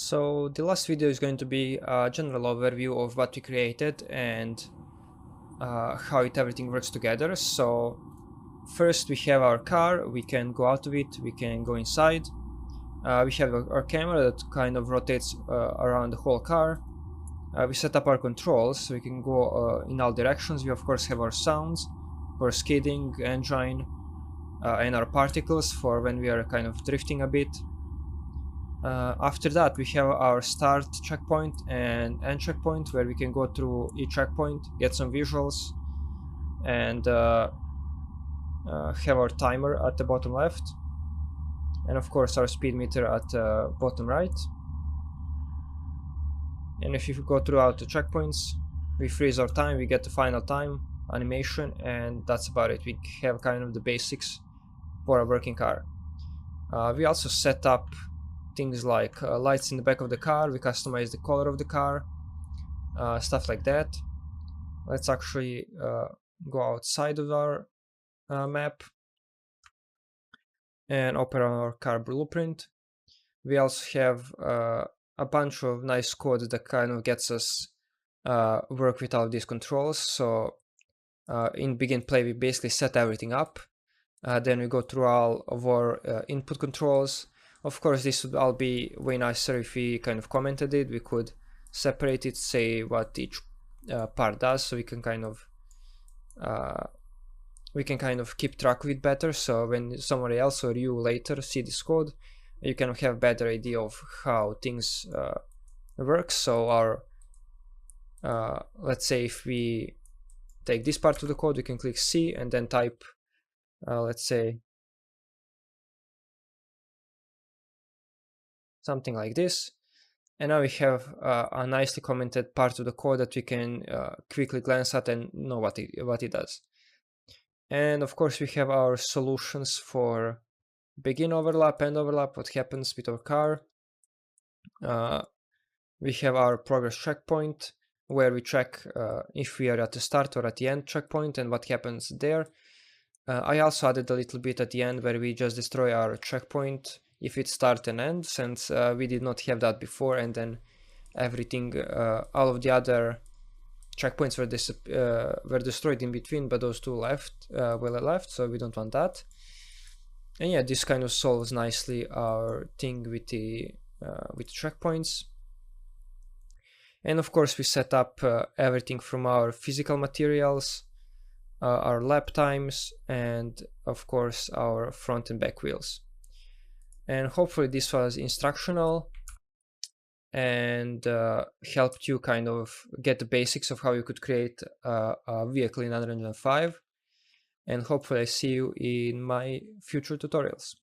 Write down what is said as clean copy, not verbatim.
So the last video is going to be a general overview of what we created and how everything works together. So first we have our car, we can go out of it, we can go inside. We have our camera that kind of rotates around the whole car. We set up our controls so we can go in all directions. We of course have our sounds for skidding, engine, and our particles for when we are kind of drifting a bit. After that we have our start checkpoint and end checkpoint, where we can go through each checkpoint, get some visuals, and have our timer at the bottom left, and of course our speed meter at the bottom right. And if you go throughout the checkpoints, we freeze our time, we get the final time animation, and that's about it. We have kind of the basics for a working car. We also set up things like lights in the back of the car, we customize the color of the car, stuff like that. Let's actually go outside of our map and open our car blueprint. We also have a bunch of nice code that kind of gets us work with all of these controls. So in begin play we basically set everything up, then we go through all of our input controls. Of course, this would all be way nicer if we kind of commented it. We could separate it, say what each part does, so we can kind of keep track of it better. So when somebody else or you later see this code, you can have a better idea of how things work. So our let's say if we take this part of the code, we can click C and then type let's say something like this, and now we have a nicely commented part of the code that we can quickly glance at and know what it does. And of course we have our solutions for begin overlap, end overlap, what happens with our car. We have our progress checkpoint, where we check if we are at the start or at the end checkpoint and what happens there. I also added a little bit at the end where we just destroy our checkpoint if it start and end, since we did not have that before, and then everything, all of the other checkpoints were destroyed in between, but those two were left, so we don't want that. And yeah, this kind of solves nicely our thing with the with checkpoints. And of course we set up everything from our physical materials, our lap times, and of course our front and back wheels. And hopefully this was instructional and helped you kind of get the basics of how you could create a vehicle in Unreal Engine 5. And hopefully I see you in my future tutorials.